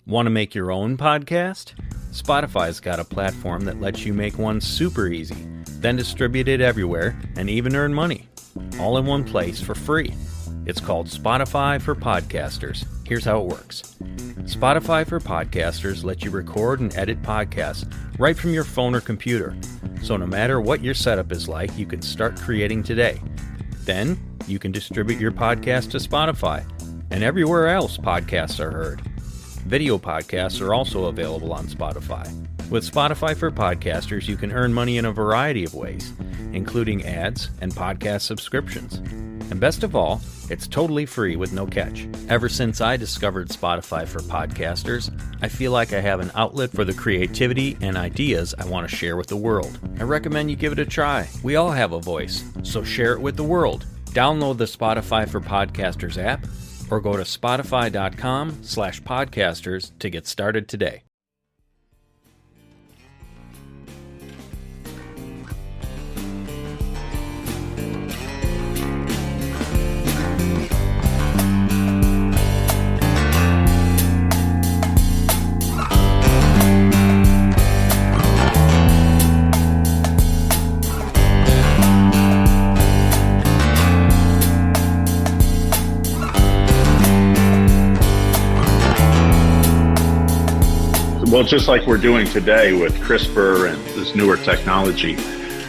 Want to make your own podcast? Spotify's got a platform that lets you make one super easy, then distribute it everywhere and even earn money. All in one place for free. It's called Spotify for Podcasters. Here's how it works. Spotify for Podcasters lets you record and edit podcasts right from your phone or computer. So no matter what your setup is like, you can start creating today. Then you can distribute your podcast to Spotify and everywhere else podcasts are heard. Video podcasts are also available on Spotify. With Spotify for Podcasters, you can earn money in a variety of ways, including ads and podcast subscriptions. And best of all, it's totally free with no catch. Ever since I discovered Spotify for Podcasters, I feel like I have an outlet for the creativity and ideas I want to share with the world. I recommend you give it a try. We all have a voice, so share it with the world. Download the Spotify for Podcasters app, or go to spotify.com/podcasters to get started today. Well, just like we're doing today with CRISPR and this newer technology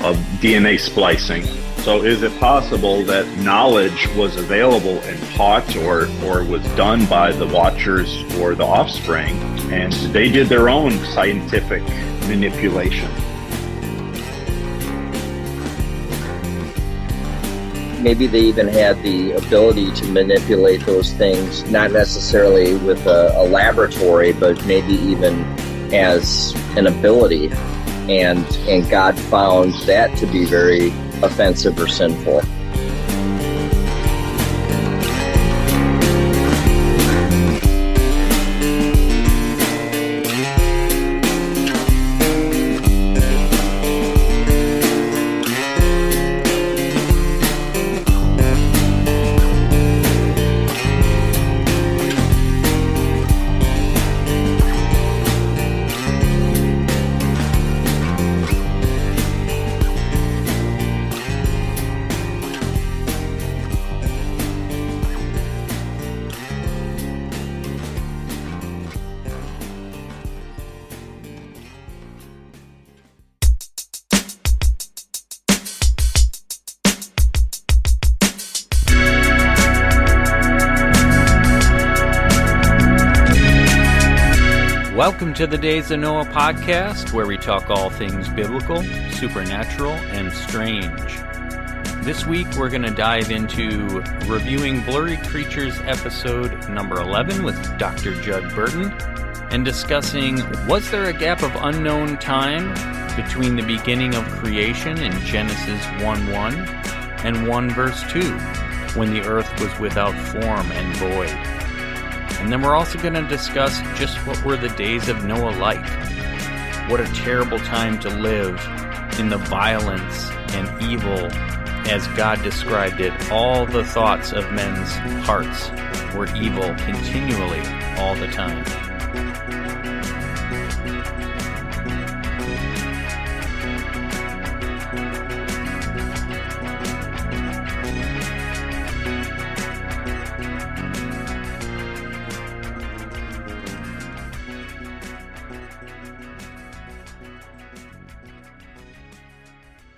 of DNA splicing. So is it possible that knowledge was available and taught or was done by the watchers or the offspring, and they did their own scientific manipulation? Maybe they even had the ability to manipulate those things, not necessarily with a laboratory, but maybe even as an ability. And God found that to be very offensive or sinful. Welcome to the Days of Noah podcast, where we talk all things biblical, supernatural, and strange. This week we're going to dive into reviewing Blurry Creatures episode number 11 with Dr. Judd Burton, and discussing, was there a gap of unknown time between the beginning of creation in Genesis 1:1 and 1 verse 2, when the earth was without form and void? And then we're also going to discuss just what were the days of Noah like. What a terrible time to live in the violence and evil as God described it. All the thoughts of men's hearts were evil continually all the time.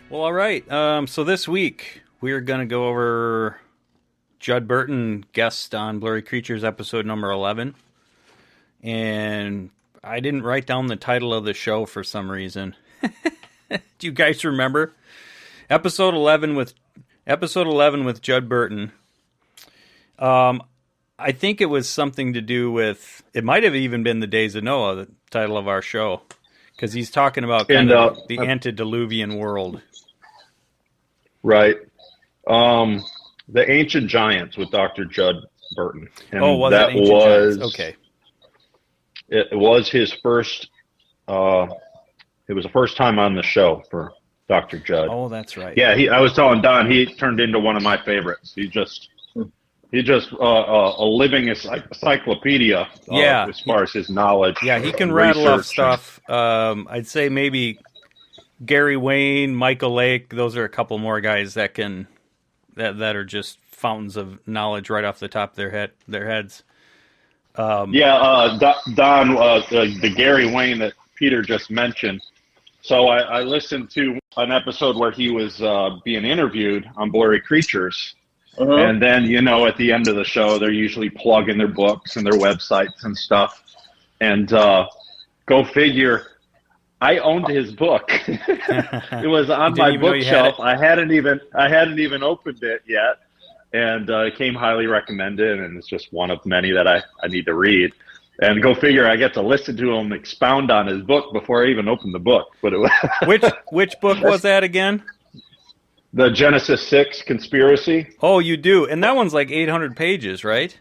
Well, all right. So this week we're going to go over Judd Burton, guest on Blurry Creatures episode number 11. And I didn't write down the title of the show for some reason. Do you guys remember? Episode 11 with Judd Burton. I think it was something to do with, it might have even been the Days of Noah, the title of our show. Because he's talking about the antediluvian world. Right. The Ancient Giants with Dr. Judd Burton. And that Ancient Giants? Okay. It was his first, it was the first time on the show for Dr. Judd. Oh, that's right. Yeah, I was telling Don, he turned into one of my favorites. He just He's just a living encyclopedia Yeah. as far as his knowledge. Yeah, he can rattle off research. stuff. I'd say maybe Gary Wayne, Michael Lake. Those are a couple more guys that are just fountains of knowledge right off the top of their heads. Don, the Gary Wayne that Peter just mentioned. So I listened to an episode where he was being interviewed on Blurry Creatures. Uh-huh. And then, at the end of the show, they're usually plugging their books and their websites and stuff. And go figure, I owned his book. It was on my bookshelf. I hadn't even opened it yet. And it came highly recommended, and it's just one of many that I need to read. And go figure, I get to listen to him expound on his book before I even opened the book. But which book was that again? The Genesis 6 Conspiracy. Oh, you do, and that one's like 800 pages, right?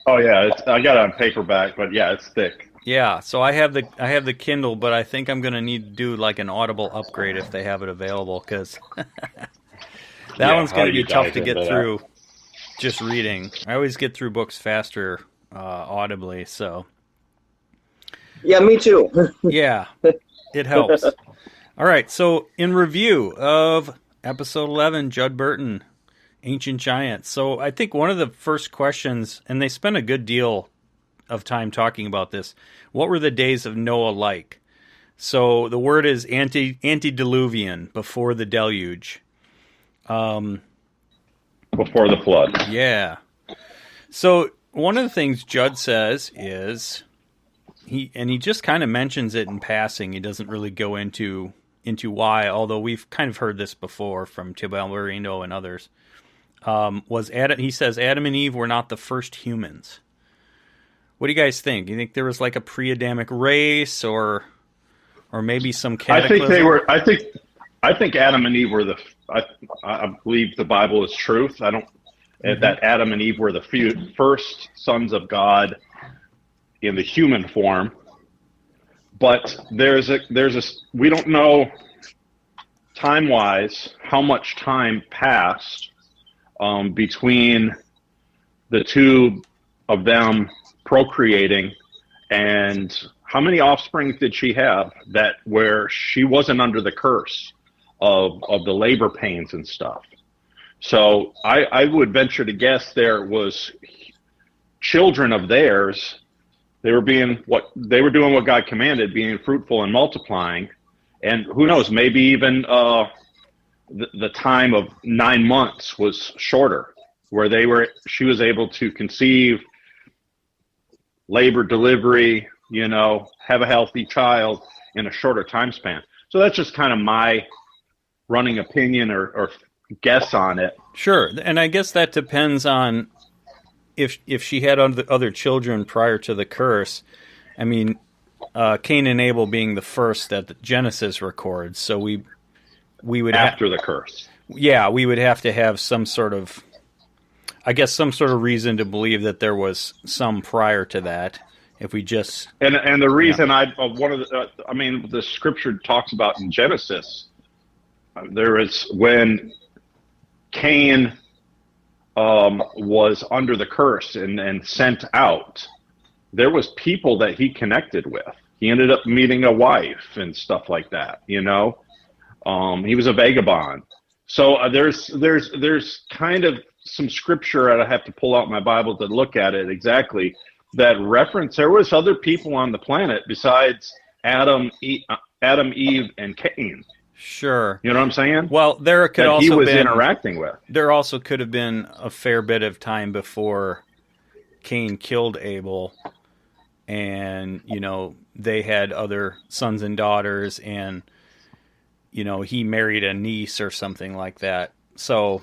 Oh yeah, I got it on paperback, but yeah, it's thick. Yeah, so I have the Kindle, but I think I'm gonna need to do like an Audible upgrade if they have it available, because that one's gonna be tough to get through. Just reading, I always get through books faster audibly. So yeah, me too. Yeah, it helps. All right, so in review of Episode 11, Judd Burton, Ancient Giants. So I think one of the first questions, and they spent a good deal of time talking about this, what were the days of Noah like? So the word is antediluvian, before the deluge. Before the flood. Yeah. So one of the things Judd says is, he just kind of mentions it in passing. He doesn't really go into why, although we've kind of heard this before from Tim Alvarino and others. He says Adam and Eve were not the first humans. What do you guys think? Do you think there was like a pre-Adamic race, or maybe some cataclysm? I think they were. I think Adam and Eve were I believe the Bible is truth. I don't that Adam and Eve were the first sons of God in the human form. But we don't know time-wise how much time passed between the two of them procreating, and how many offspring did she have where she wasn't under the curse of the labor pains and stuff. So I would venture to guess there was children of theirs. They were doing what God commanded, being fruitful and multiplying. And who knows, maybe even the time of 9 months was shorter, where she was able to conceive, labor, delivery, have a healthy child in a shorter time span. So that's just kind of my running opinion or guess on it. Sure. And I guess that depends on if she had other children prior to the curse. I mean, Cain and Abel being the first that the Genesis records, so we would after the curse. Yeah, we would have to have some sort of reason to believe that there was some prior to that. If we just and the reason the scripture talks about in Genesis, there is when Cain was under the curse and sent out, there was people that he connected with. He ended up meeting a wife and stuff like that. He was a vagabond. So there's kind of some scripture, and I have to pull out my Bible to look at it exactly, that reference there was other people on the planet besides Adam, Eve, and Cain. Sure. You know what I'm saying? Well, there could also he was been interacting with. There also could have been a fair bit of time before Cain killed Abel, and they had other sons and daughters, and he married a niece or something like that. So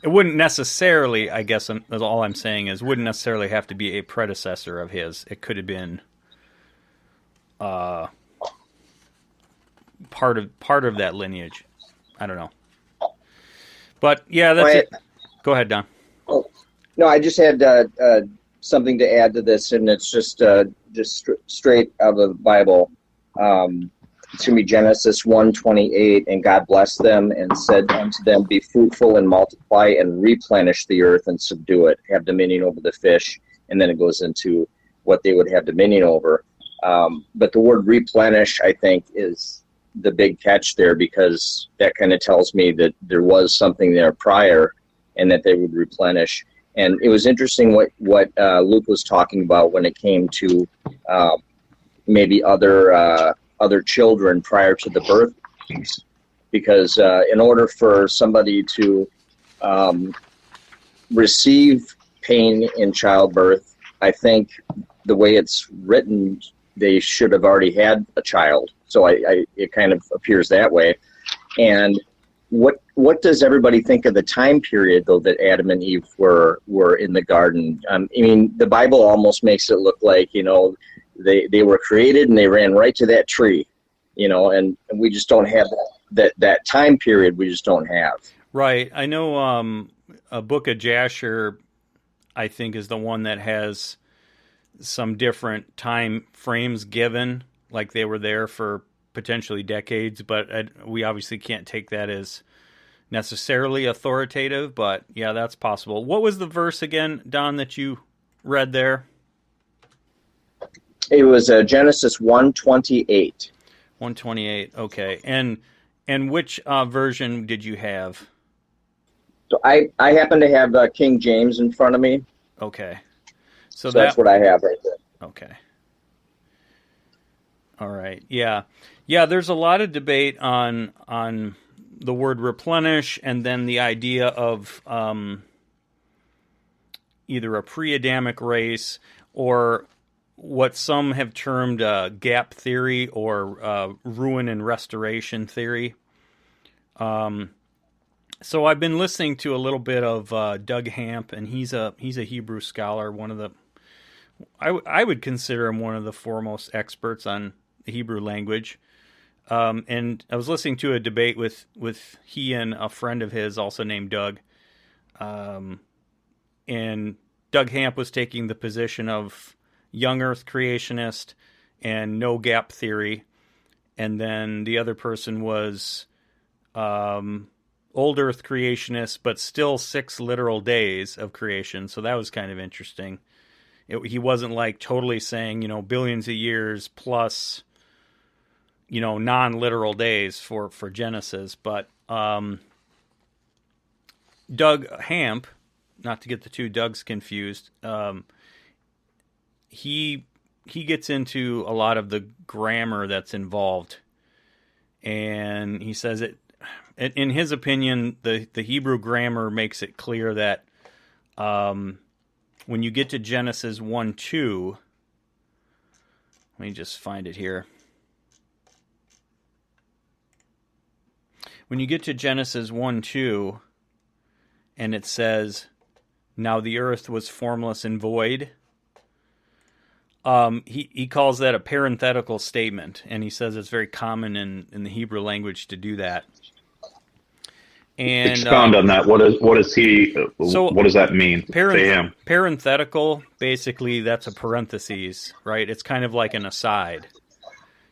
it wouldn't necessarily, I guess, all I'm saying is, wouldn't necessarily have to be a predecessor of his. It could have been part of that lineage. I don't know. But yeah, that's it. Go ahead, Don. Oh, no, I just had something to add to this, and it's just straight out of the Bible. it's going to be Genesis 1:28, and God blessed them and said unto them, be fruitful and multiply and replenish the earth and subdue it, have dominion over the fish. And then it goes into what they would have dominion over. But the word replenish, I think, is the big catch there, because that kind of tells me that there was something there prior and that they would replenish. And it was interesting what Luke was talking about when it came to maybe other children prior to the birth, because in order for somebody to receive pain in childbirth, I think the way it's written, they should have already had a child. So it kind of appears that way. And what does everybody think of the time period, though, that Adam and Eve were in the garden? I mean, the Bible almost makes it look like, they were created and they ran right to that tree, and we just don't have that time period. We just don't have. Right. I know a book of Jasher, I think, is the one that has some different time frames given, like they were there for potentially decades, but we obviously can't take that as necessarily authoritative, but yeah, that's possible. What was the verse again, Don, that you read there? It was Genesis 1:28. 1:28, okay. And which version did you have? So I happen to have King James in front of me. Okay. So that's what I have right there. Okay. All right. Yeah. Yeah, there's a lot of debate on the word replenish, and then the idea of either a pre-Adamic race or what some have termed gap theory or ruin and restoration theory. So I've been listening to a little bit of Doug Hamp, and he's a Hebrew scholar, one of the I would consider him one of the foremost experts on the Hebrew language. And I was listening to a debate with he and a friend of his, also named Doug. And Doug Hamp was taking the position of young Earth creationist and no gap theory. And then the other person was old Earth creationist, but still 6 literal days of creation. So that was kind of interesting. He wasn't like totally saying, billions of years plus, non-literal days for Genesis. But Doug Hamp, not to get the two Dougs confused, he gets into a lot of the grammar that's involved. And he says it, in his opinion, the Hebrew grammar makes it clear that when you get to Genesis 1:2, let me just find it here. When you get to Genesis 1:2, and it says, "Now the earth was formless and void," he calls that a parenthetical statement, and he says it's very common in the Hebrew language to do that. And expound on that. What does that mean? Parenthetical, basically, that's a parentheses, right? It's kind of like an aside.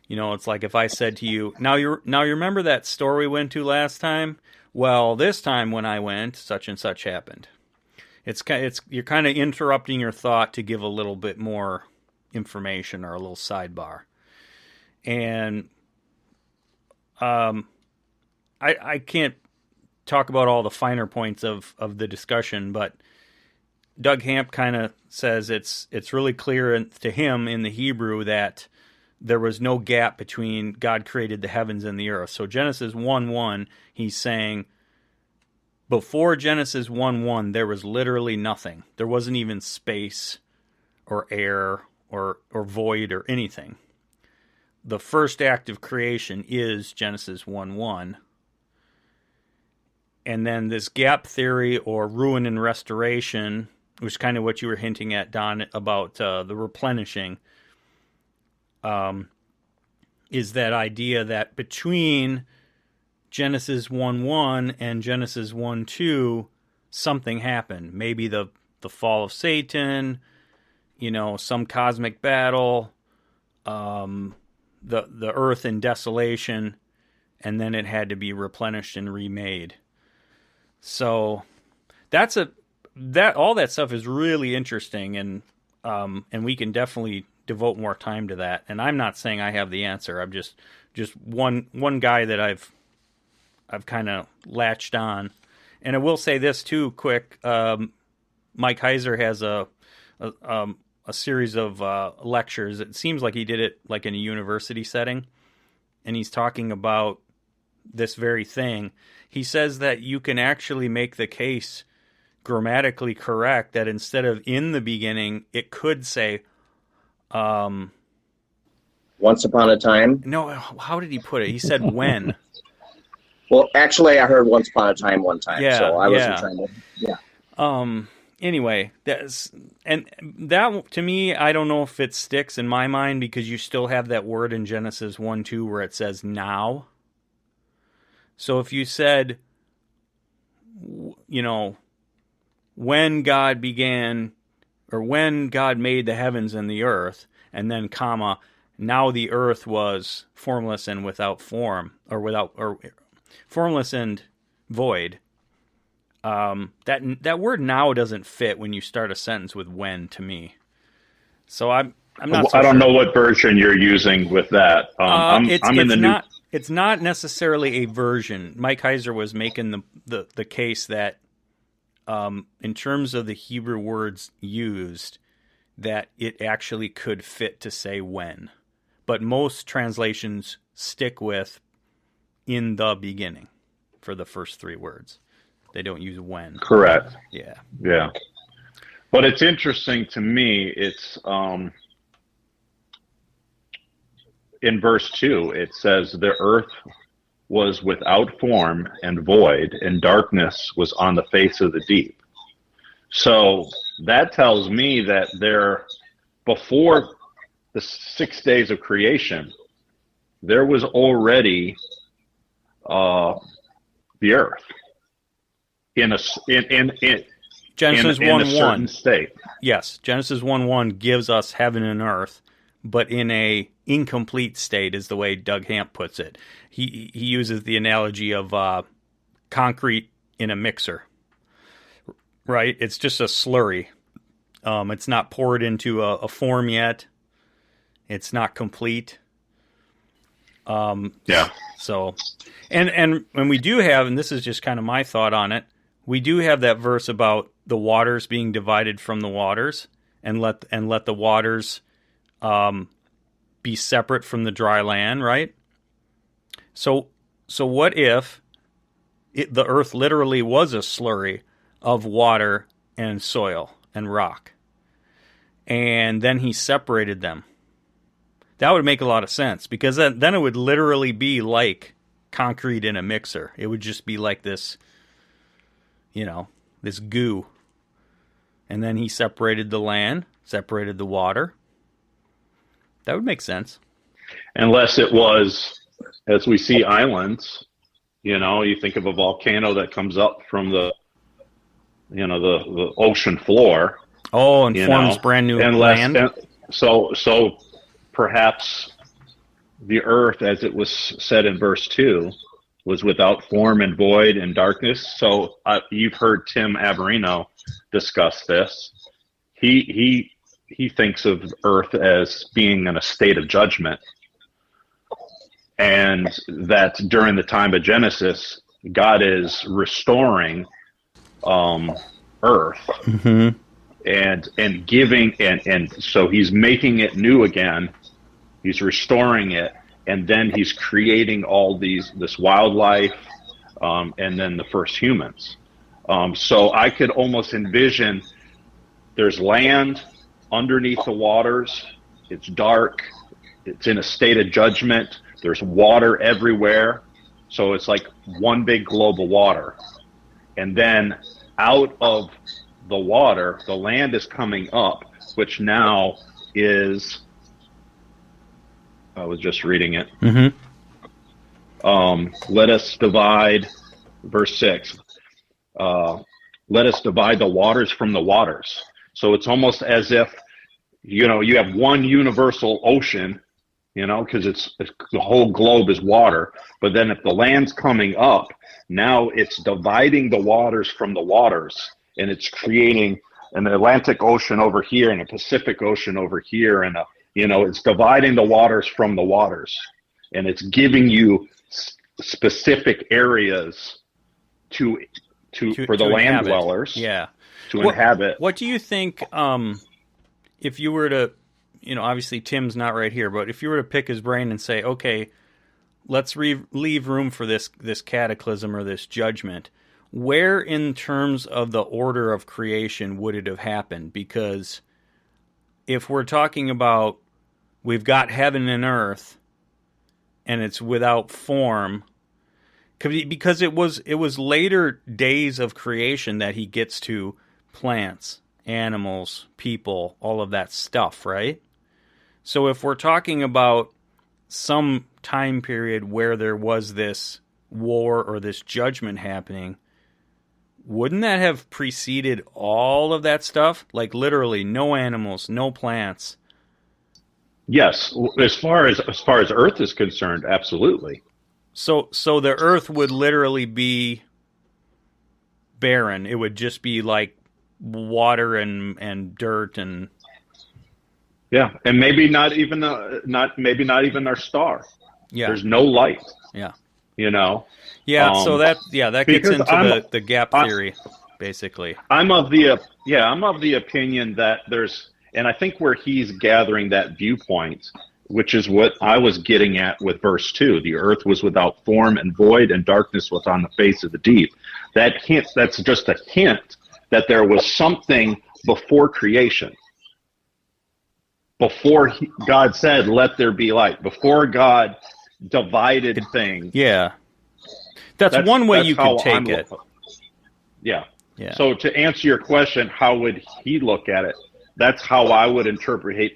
It's like if I said to you, now you remember that store we went to last time? Well, this time when I went, such and such happened. You're kind of interrupting your thought to give a little bit more information or a little sidebar. And I can't talk about all the finer points of the discussion, but Doug Hamp kind of says it's really clear to him in the Hebrew that there was no gap between God created the heavens and the earth. So Genesis 1:1, he's saying before Genesis 1:1 there was literally nothing. There wasn't even space or air or void or anything. The first act of creation is Genesis 1:1. And then this gap theory or ruin and restoration, which is kind of what you were hinting at, Don, about the replenishing, is that idea that between Genesis 1:1 and Genesis 1:2, something happened. Maybe the fall of Satan, some cosmic battle, the earth in desolation, and then it had to be replenished and remade. So all that stuff is really interesting, and we can definitely devote more time to that. And I'm not saying I have the answer. I'm just one guy that I've kind of latched on. And I will say this too, quick. Mike Heiser has a series of lectures. It seems like he did it like in a university setting, and he's talking about this very thing. He says that you can actually make the case grammatically correct that instead of in the beginning, it could say, once upon a time. No, how did he put it? He said when. Well, actually, I heard once upon a time one time, yeah, so I wasn't trying to. Yeah. Anyway, that to me, I don't know if it sticks in my mind because you still have that word in Genesis 1:2 where it says now. So if you said, when God began, or when God made the heavens and the earth, and then comma, now the earth was formless and without form, or formless and void. That word now doesn't fit when you start a sentence with when to me. So I'm not. So I don't sure. know what version you're using with that. I'm in the new. It's not necessarily a version. Mike Heiser was making the case that, in terms of the Hebrew words used, that it actually could fit to say when, but most translations stick with in the beginning for the first three words. They don't use when. Correct. Yeah. Yeah. But it's interesting to me. It's in verse 2, it says, the earth was without form and void, and darkness was on the face of the deep. So that tells me that before the 6 days of creation, there was already the earth in Genesis a 1:1 certain state. Yes, Genesis 1:1 gives us heaven and earth, but in a incomplete state is the way Doug Hamp puts it. He uses the analogy of concrete in a mixer, right? It's just a slurry. It's not poured into a form yet. It's not complete. Yeah. So, and we do have, and this is just kind of my thought on it, we do have that verse about the waters being divided from the waters, and let the waters be separate from the dry land, right? So what if the earth literally was a slurry of water and soil and rock, and then he separated them? That would make a lot of sense, because then it would literally be like concrete in a mixer. It would just be like this, this goo. And then he separated the land, separated the water. That would make sense. Unless it was, as we see islands, you think of a volcano that comes up from the ocean floor. Oh, and forms brand new land. So perhaps the earth, as it was said in verse 2, was without form and void and darkness. So you've heard Tim Averino discuss this. He thinks of earth as being in a state of judgment, and that during the time of Genesis, God is restoring earth, mm-hmm. and giving, and so he's making it new again. He's restoring it, and then he's creating all this wildlife, and then the first humans. So I could almost envision there's land underneath the waters. It's dark. It's in a state of judgment. There's water everywhere. So it's like one big globe of water. And then out of the water, the land is coming up, which now is, I was just reading it. Mm-hmm. Let us divide, verse 6, let us divide the waters from the waters. So it's almost as if, you have one universal ocean, because the whole globe is water. But then if the land's coming up, now it's dividing the waters from the waters, and it's creating an Atlantic Ocean over here and a Pacific Ocean over here, and it's dividing the waters from the waters, and it's giving you specific areas for the land inhabit. dwellers, to inhabit. What do you think? If you were to, obviously Tim's not right here, but if you were to pick his brain and say, okay, let's leave room for this cataclysm or this judgment, where in terms of the order of creation would it have happened? Because if we're talking about we've got heaven and earth and it's without form, because it was later days of creation that he gets to plants, animals, people, all of that stuff, right? So if we're talking about some time period where there was this war or this judgment happening, wouldn't that have preceded all of that stuff? Like literally no animals, no plants. Yes, as far as Earth is concerned, absolutely. So the Earth would literally be barren. It would just be like water and dirt and and maybe not even our star. Yeah, there's no light. Yeah. So that gets into the gap theory, basically. I'm of the opinion that and I think where he's gathering that viewpoint, which is what I was getting at with verse 2, the earth was without form and void, and darkness was on the face of the deep. That's just a hint that there was something before creation. Before God said, let there be light. Before God divided things. Yeah. That's one way you could take it. Yeah. So to answer your question, how would he look at it? That's how I would interpret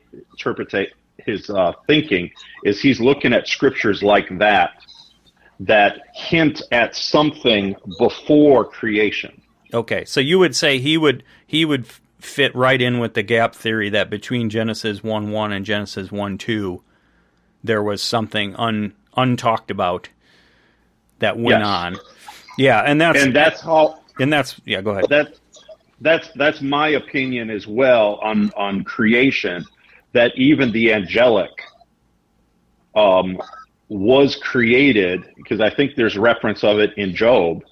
his thinking, is he's looking at scriptures like that hint at something before creation. Okay, so you would say he would fit right in with the gap theory that between Genesis 1:1 and Genesis 1:2 there was something untalked about that went on. Yeah, go ahead. That's my opinion as well on creation, that even the angelic was created, because I think there's reference of it in Job,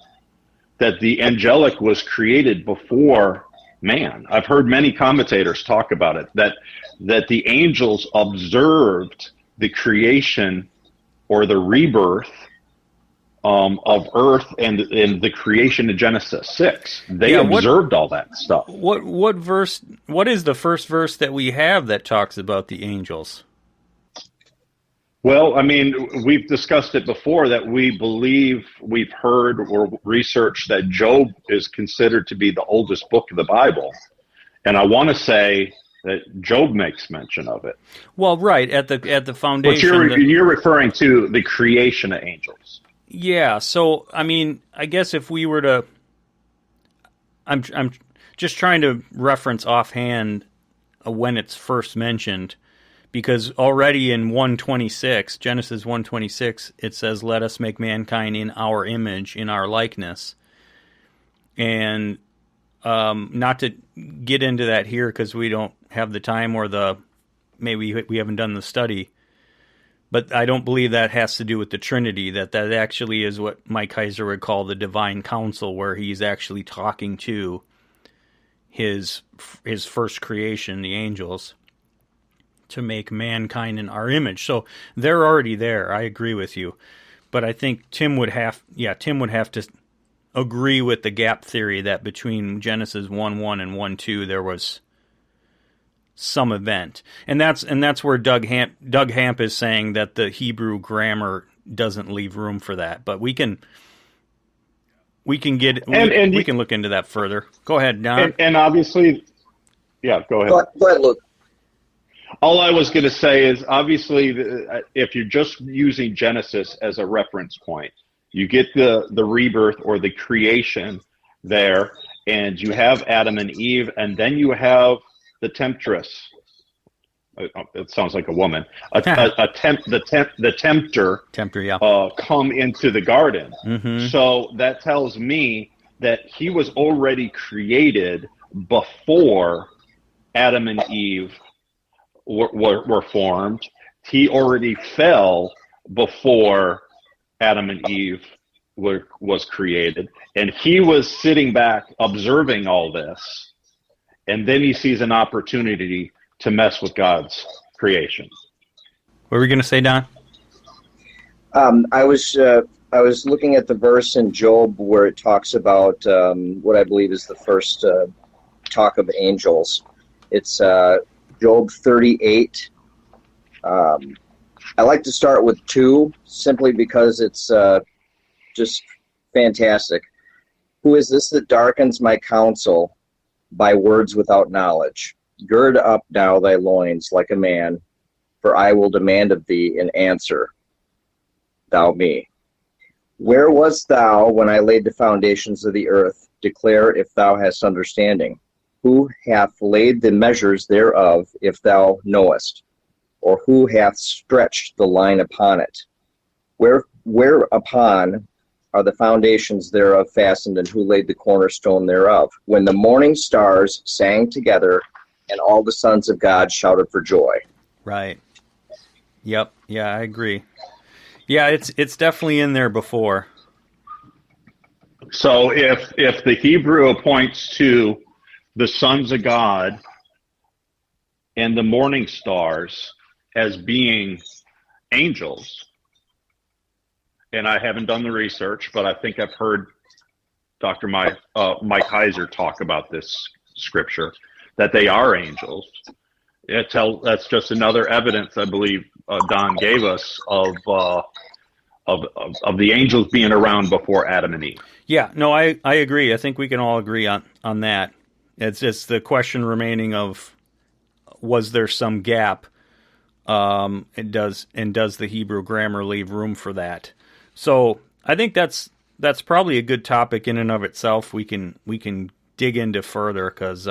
that the angelic was created before man. I've heard many commentators talk about it, that the angels observed the creation or the rebirth of earth and the creation in Genesis 6. They observed all that stuff. What verse? What is the first verse that we have that talks about the angels? Well, I mean, we've discussed it before, that we believe, we've heard or researched that Job is considered to be the oldest book of the Bible. And I want to say that Job makes mention of it. Well, right, at the foundation. But you're referring to the creation of angels. Yeah, so, I mean, I guess if we were to... I'm just trying to reference offhand when it's first mentioned, because already in 1:26, Genesis 1:26, it says, "Let us make mankind in our image, in our likeness." And not to get into that here because we don't have the time or maybe we haven't done the study, but I don't believe that has to do with the Trinity, that actually is what Mike Heiser would call the divine council, where he's actually talking to his first creation, the angels, to make mankind in our image. So they're already there. I agree with you. But I think Tim would have to agree with the gap theory that between Genesis 1:1 and 1:2 there was some event. And that's where Doug Hamp is saying that the Hebrew grammar doesn't leave room for that. But we can we can look into that further. Go ahead, Don. And obviously, yeah, go ahead. Go ahead, Luke. All I was going to say is, obviously, if you're just using Genesis as a reference point, you get the rebirth or the creation there, and you have Adam and Eve, and then you have the temptress, it sounds like a woman, the tempter, yeah. come into the garden. Mm-hmm. So that tells me that he was already created before Adam and Eve were formed. He already fell before Adam and Eve was created, and he was sitting back observing all this, and then he sees an opportunity to mess with God's creation. What were we going to say, Don? I was looking at the verse in Job where it talks about what I believe is the first talk of angels. It's Job 38. I like to start with 2 simply because it's just fantastic. Who is this that darkens my counsel by words without knowledge? Gird up now thy loins like a man, for I will demand of thee an answer, thou me. Where wast thou when I laid the foundations of the earth? Declare if thou hast understanding. Who hath laid the measures thereof, if thou knowest? Or who hath stretched the line upon it? Whereupon are the foundations thereof fastened, and who laid the cornerstone thereof? When the morning stars sang together, and all the sons of God shouted for joy. Right. Yep. Yeah, I agree. Yeah, it's definitely in there before. So if the Hebrew points to the sons of God and the morning stars as being angels, and I haven't done the research, but I think I've heard Dr. Mike Heiser talk about this scripture, that they are angels. That's just another evidence, I believe, Don gave us of the angels being around before Adam and Eve. Yeah, no, I agree. I think we can all agree on that. It's just the question remaining of, was there some gap? And does the Hebrew grammar leave room for that? So I think that's probably a good topic in and of itself. We can dig into further, because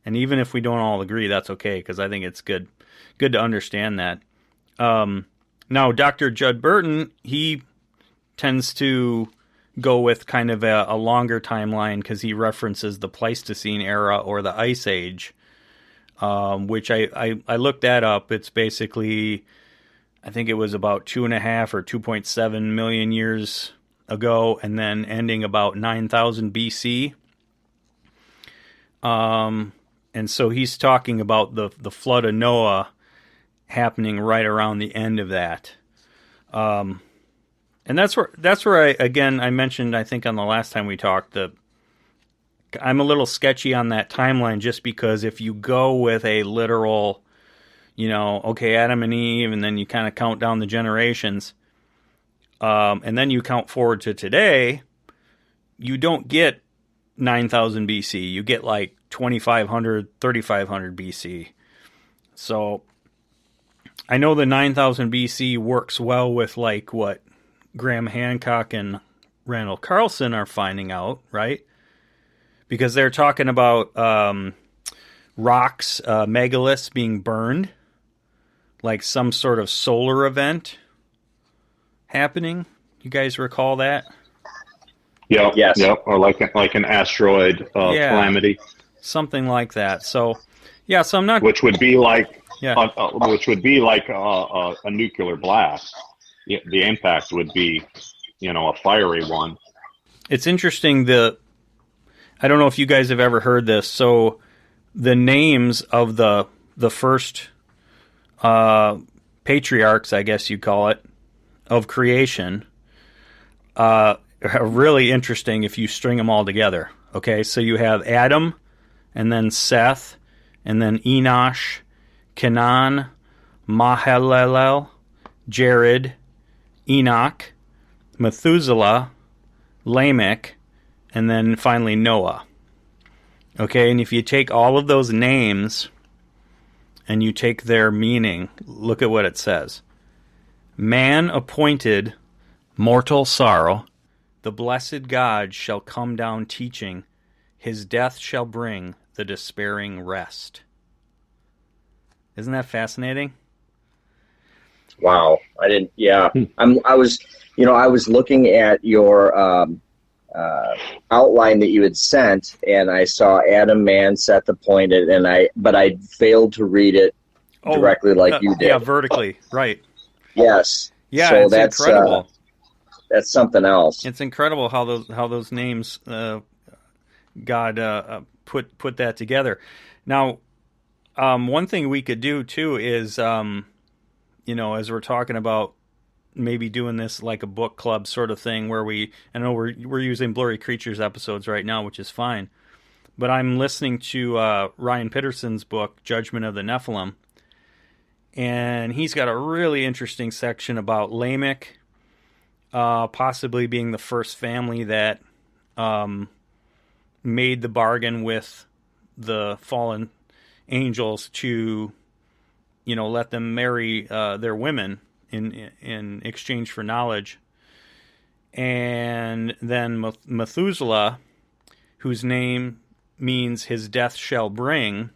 and even if we don't all agree, that's okay, because I think it's good to understand that. Now, Dr. Judd Burton, he tends to go with kind of a longer timeline, because he references the Pleistocene era or the Ice Age, which I looked that up. It's basically, I think it was about 2.5 or 2.7 million years ago, and then ending about 9,000 BC. And so he's talking about the flood of Noah happening right around the end of that. And that's where I mentioned, I think on the last time we talked, I'm a little sketchy on that timeline, just because if you go with a literal, okay, Adam and Eve, and then you kind of count down the generations, and then you count forward to today, you don't get 9,000 BC. You get like 2,500, 3,500 BC. So I know the 9,000 BC works well with like what Graham Hancock and Randall Carlson are finding out, right? Because they're talking about rocks, megaliths being burned, like some sort of solar event happening. You guys recall that? Yep. Yes. Yep. Or like an asteroid calamity, something like that. So, yeah. So I'm not. Which would be like, a nuclear blast. The impact would be, a fiery one. It's interesting. I don't know if you guys have ever heard this. So, the names of the first patriarchs, I guess you call it, of creation, are really interesting if you string them all together. Okay, so you have Adam, and then Seth, and then Enosh, Kenan, Mahalalel, Jared, Enoch, Methuselah, Lamech, and then finally Noah. Okay, and if you take all of those names and you take their meaning, look at what it says. Man appointed mortal sorrow, the blessed God shall come down teaching, his death shall bring the despairing rest. Isn't that fascinating? Wow. I didn't, yeah. I was looking at your outline that you had sent, and I saw Adam Man set the point, but I failed to read it directly like you did. Yeah, vertically, right. Yes. Yeah, so it's incredible. That's something else. It's incredible how those names God put that together. Now, one thing we could do too is, as we're talking about maybe doing this like a book club sort of thing, where I know we're using Blurry Creatures episodes right now, which is fine, but I'm listening to Ryan Pitterson's book, Judgment of the Nephilim, and he's got a really interesting section about Lamech, possibly being the first family that made the bargain with the fallen angels to, let them marry their women in exchange for knowledge. And then Methuselah, whose name means his death shall bring.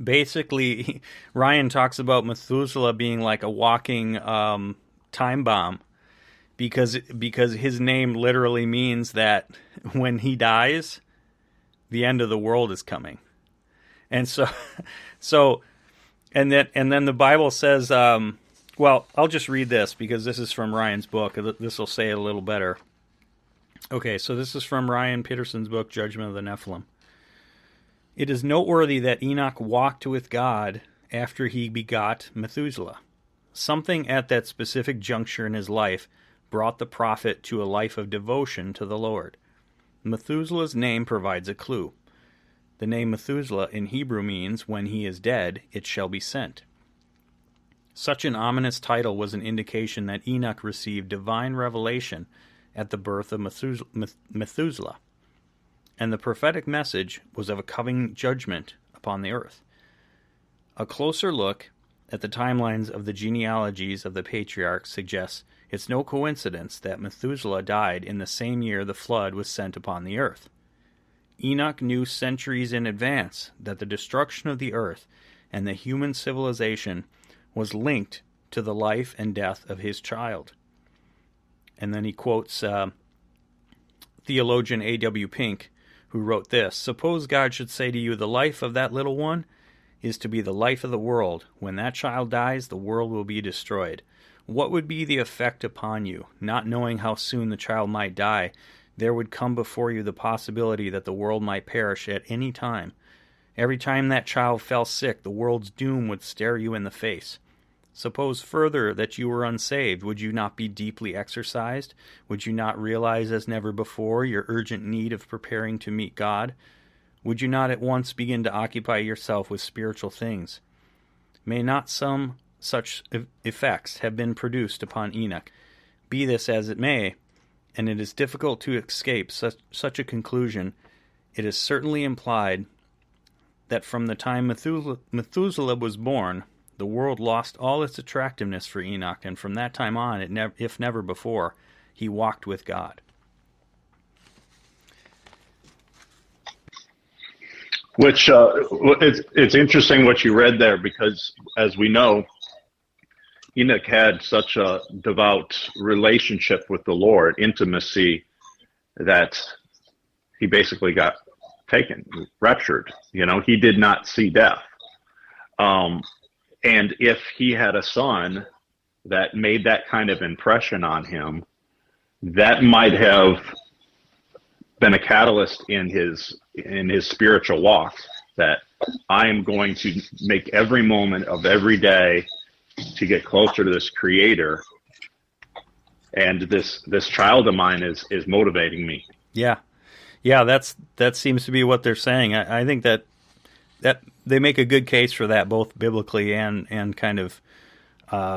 Basically, Ryan talks about Methuselah being like a walking time bomb, because his name literally means that when he dies, the end of the world is coming. And and then the Bible says, well, I'll just read this because this is from Ryan's book. This will say it a little better. Okay, so this is from Ryan Pitterson's book, Judgment of the Nephilim. It is noteworthy that Enoch walked with God after he begot Methuselah. Something at that specific juncture in his life brought the prophet to a life of devotion to the Lord. Methuselah's name provides a clue. The name Methuselah in Hebrew means, when he is dead, it shall be sent. Such an ominous title was an indication that Enoch received divine revelation at the birth of Methuselah, and the prophetic message was of a coming judgment upon the earth. A closer look at the timelines of the genealogies of the patriarchs suggests it's no coincidence that Methuselah died in the same year the flood was sent upon the earth. Enoch knew centuries in advance that the destruction of the earth and the human civilization was linked to the life and death of his child. And then he quotes theologian A.W. Pink, who wrote this: "Suppose God should say to you, the life of that little one is to be the life of the world. When that child dies, the world will be destroyed. What would be the effect upon you? Not knowing how soon the child might die, there would come before you the possibility that the world might perish at any time. Every time that child fell sick, the world's doom would stare you in the face. Suppose further that you were unsaved, would you not be deeply exercised? Would you not realize as never before your urgent need of preparing to meet God? Would you not at once begin to occupy yourself with spiritual things? May not some such effects have been produced upon Enoch? Be this as it may, and it is difficult to escape such a conclusion, it is certainly implied that from the time Methuselah was born, the world lost all its attractiveness for Enoch, and from that time on, if never before, he walked with God." Which it's interesting what you read there, because as we know, Enoch had such a devout relationship with the Lord, intimacy, that he basically got raptured. He did not see death. And if he had a son that made that kind of impression on him, that might have been a catalyst in his spiritual walk, that I am going to make every moment of every day to get closer to this Creator, and this child of mine is motivating me. Yeah, that seems to be what they're saying. I think that they make a good case for that, both biblically and kind of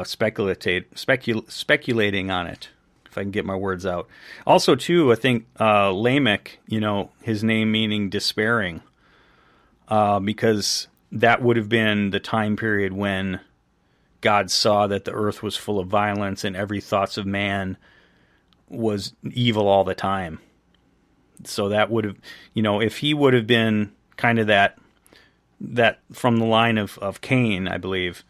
speculating on it, if I can get my words out. Also, too, I think Lamech, his name meaning despairing, because that would have been the time period when God saw that the earth was full of violence and every thoughts of man was evil all the time. So that would have, if he would have been kind of that that from the line of Cain, I believe,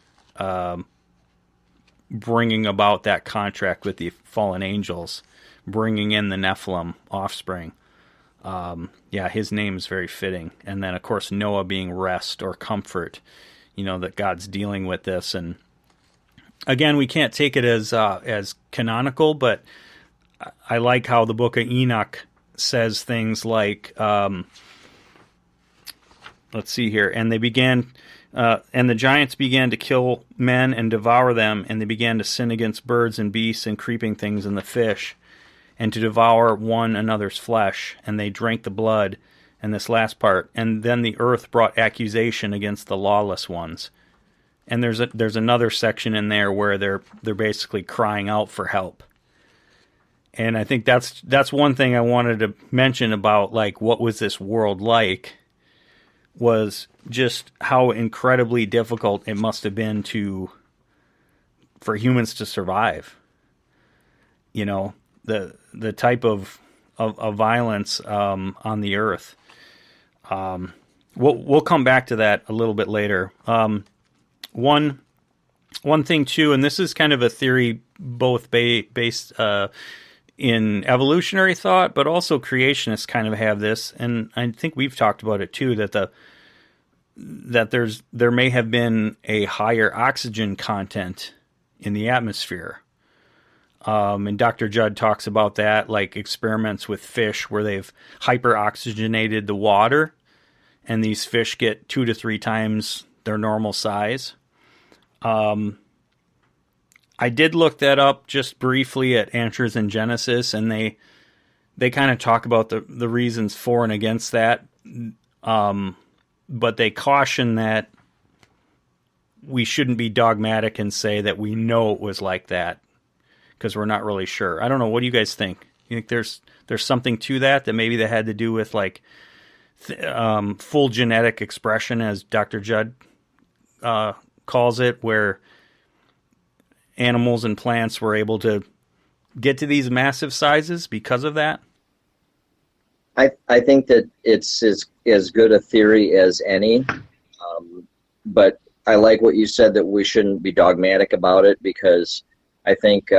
bringing about that contract with the fallen angels, bringing in the Nephilim offspring. His name is very fitting. And then, of course, Noah being rest or comfort, that God's dealing with this. And again, we can't take it as canonical, but I like how the book of Enoch says things like, let's see here, and they began, and the giants began to kill men and devour them, and they began to sin against birds and beasts and creeping things and the fish, and to devour one another's flesh, and they drank the blood. And this last part, and then the earth brought accusation against the lawless ones. And there's another section in there where they're basically crying out for help. And I think that's one thing I wanted to mention about, like, what was this world like, was just how incredibly difficult it must have been for humans to survive. The type of violence on the earth. We'll come back to that a little bit later. One thing too, and this is kind of a theory both based in evolutionary thought, but also creationists kind of have this, and I think we've talked about it too, that there may have been a higher oxygen content in the atmosphere. And Dr. Judd talks about that, like experiments with fish where they've hyperoxygenated the water, and these fish get 2 to 3 times their normal size. I did look that up just briefly at Answers in Genesis, and they kind of talk about the reasons for and against that. But they caution that we shouldn't be dogmatic and say that we know it was like that, because we're not really sure. I don't know. What do you guys think? You think there's something to that maybe that had to do with like full genetic expression, as Dr. Judd calls it, where animals and plants were able to get to these massive sizes because of that? I think that it's as good a theory as any, but I like what you said, that we shouldn't be dogmatic about it, because I think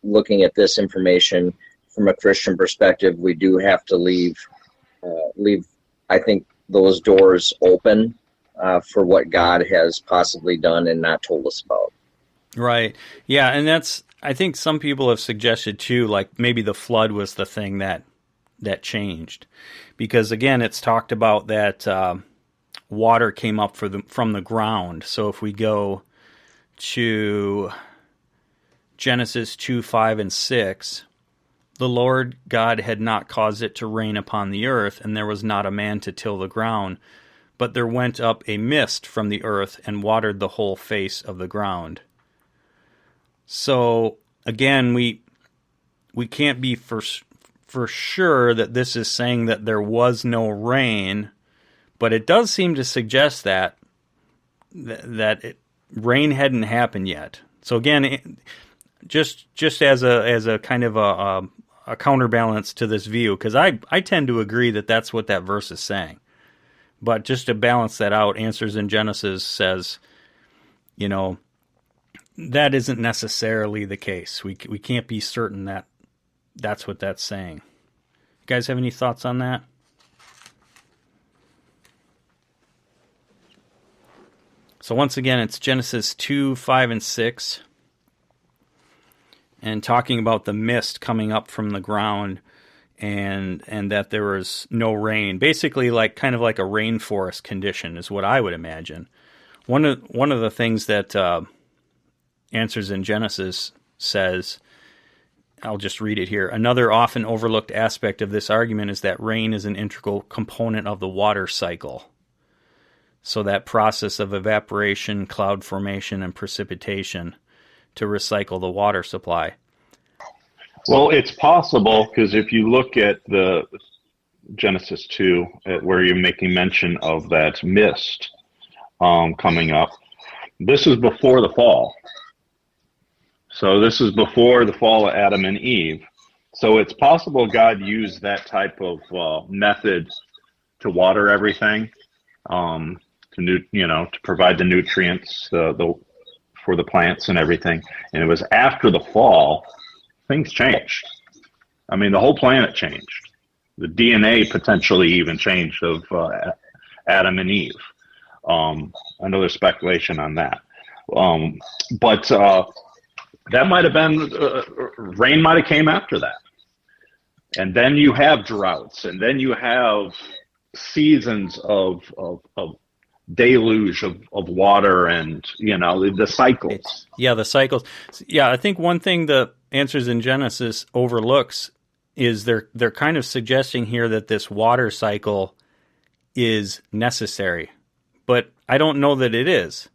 looking at this information from a Christian perspective, we do have to leave, I think, those doors open for what God has possibly done and not told us about. Right. Yeah, and I think some people have suggested too, like maybe the flood was the thing that changed, because again, it's talked about that water came up from the ground. So if we go to Genesis 2, 5, and 6, the Lord God had not caused it to rain upon the earth, and there was not a man to till the ground, but there went up a mist from the earth and watered the whole face of the ground. So again, we can't be for sure that this is saying that there was no rain, but it does seem to suggest that rain hadn't happened yet. So again, just as a kind of a counterbalance to this view, because I tend to agree that that's what that verse is saying. But just to balance that out, Answers in Genesis says, that isn't necessarily the case. We can't be certain that that's what that's saying. You guys have any thoughts on that? So once again, it's Genesis 2, 5, and 6. And talking about the mist coming up from the ground, and that there was no rain. Basically, kind of like a rainforest condition is what I would imagine. One of the things that Answers in Genesis says, I'll just read it here. Another often overlooked aspect of this argument is that rain is an integral component of the water cycle. So that process of evaporation, cloud formation, and precipitation to recycle the water supply. Well, it's possible, because if you look at the Genesis 2, where you're making mention of that mist coming up, this is before the fall. So this is before the fall of Adam and Eve. So it's possible God used that type of method to water everything. to provide the nutrients for the plants and everything. And it was after the fall, things changed. I mean, the whole planet changed. The DNA potentially even changed of Adam and Eve. I know there's speculation on that. But that might have been, rain might have came after that. And then you have droughts, and then you have seasons of deluge of water, and the cycles. The cycles. Yeah, I think one thing the Answers in Genesis overlooks is they're kind of suggesting here that this water cycle is necessary, but I don't know that it is,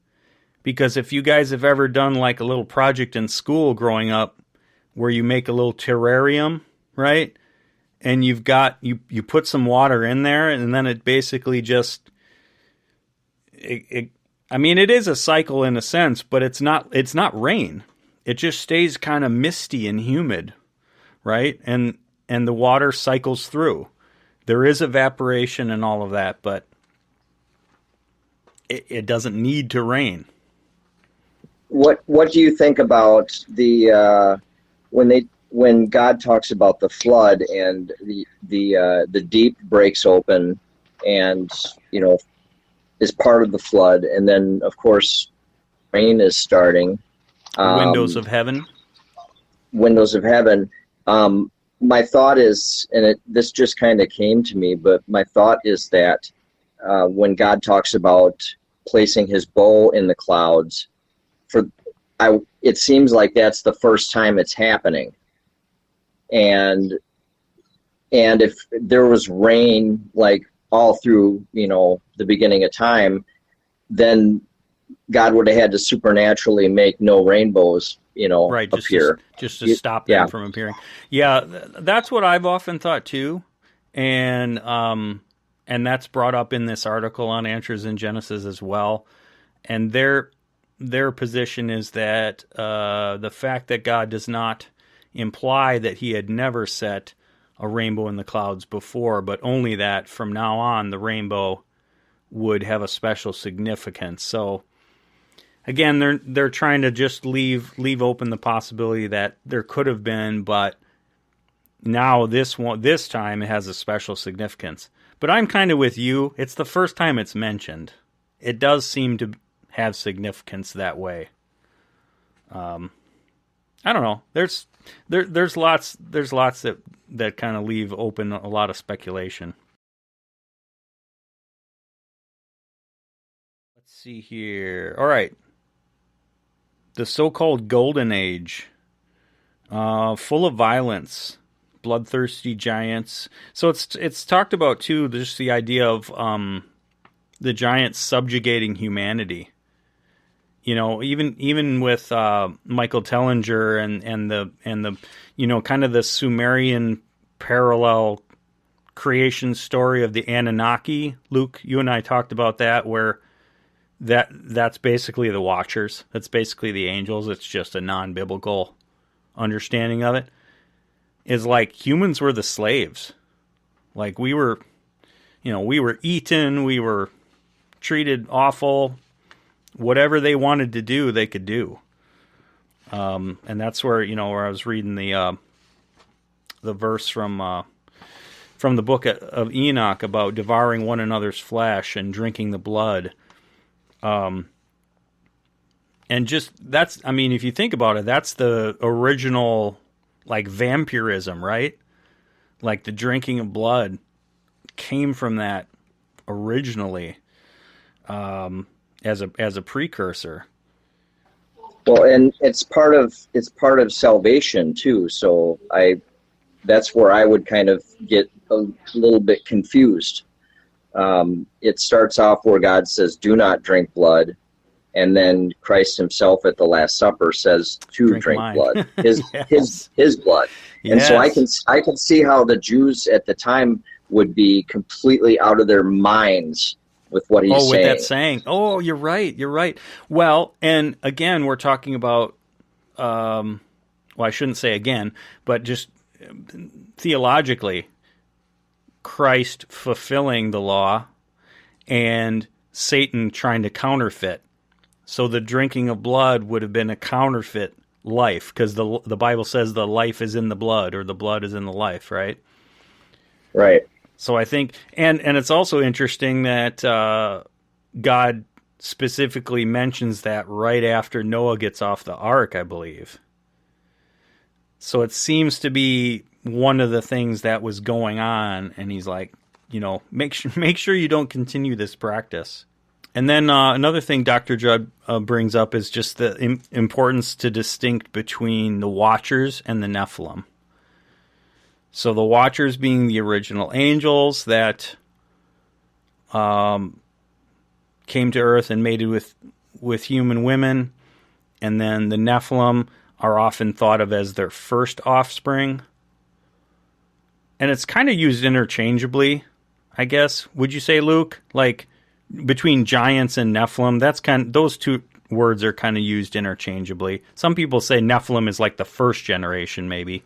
because if you guys have ever done like a little project in school growing up where you make a little terrarium, right? And you've got you put some water in there, and then it basically just I mean, it is a cycle in a sense, but it's not rain. It just stays kind of misty and humid, right? And the water cycles through. There is evaporation and all of that, but it doesn't need to rain. What do you think about the when God talks about the flood and the deep breaks open and is part of the flood, and then of course rain is starting. Windows of heaven. Windows of heaven. My thought is, and this just kind of came to me, but my thought is that when God talks about placing his bow in the clouds, it seems like that's the first time it's happening. And if there was rain like all through, the beginning of time, then God would have had to supernaturally make no rainbows, right, appear. Just to stop them from appearing. Yeah, that's what I've often thought too. And that's brought up in this article on Answers in Genesis as well. And their position is that the fact that God does not imply that he had never set a rainbow in the clouds before, but only that from now on the rainbow would have a special significance. So again, they're trying to just leave open the possibility that there could have been, but now this time it has a special significance. But I'm kind of with you. It's the first time it's mentioned. It does seem to have significance that way. I don't know. There's lots that kind of leave open a lot of speculation. Let's see here. All right. The so-called Golden Age, full of violence, bloodthirsty giants. So it's talked about too, just the idea of the giants subjugating humanity. Even with Michael Tellinger and the kind of the Sumerian parallel creation story of the Anunnaki. Luke, you and I talked about that, where that's basically the Watchers. That's basically the angels. It's just a non-biblical understanding of it. Is like humans were the slaves. Like we were eaten, we were treated awful. Whatever they wanted to do, they could do. And that's where I was reading the verse from the book of Enoch about devouring one another's flesh and drinking the blood. And just if you think about it, that's the original like vampirism, right? Like the drinking of blood came from that originally. As a precursor. Well, and it's part of salvation too. So that's where I would kind of get a little bit confused. It starts off where God says, "Do not drink blood," and then Christ Himself at the Last Supper says to drink blood, His blood. Yes. And so I can see how the Jews at the time would be completely out of their minds with what he's saying. With that saying. Oh, you're right. Well, and again, we're talking about, I shouldn't say again, but just theologically, Christ fulfilling the law and Satan trying to counterfeit. So the drinking of blood would have been a counterfeit life, because the Bible says the life is in the blood, or the blood is in the life, right? Right. So I think, and it's also interesting that God specifically mentions that right after Noah gets off the ark, I believe. So it seems to be one of the things that was going on, and he's like, make sure you don't continue this practice. And then another thing Dr. Judd brings up is just the importance to distinct between the Watchers and the Nephilim. So the Watchers being the original angels that came to Earth and mated with human women, and then the Nephilim are often thought of as their first offspring. And it's kind of used interchangeably, I guess. Would you say, Luke? Like, between giants and Nephilim, those two words are kind of used interchangeably. Some people say Nephilim is like the first generation, maybe.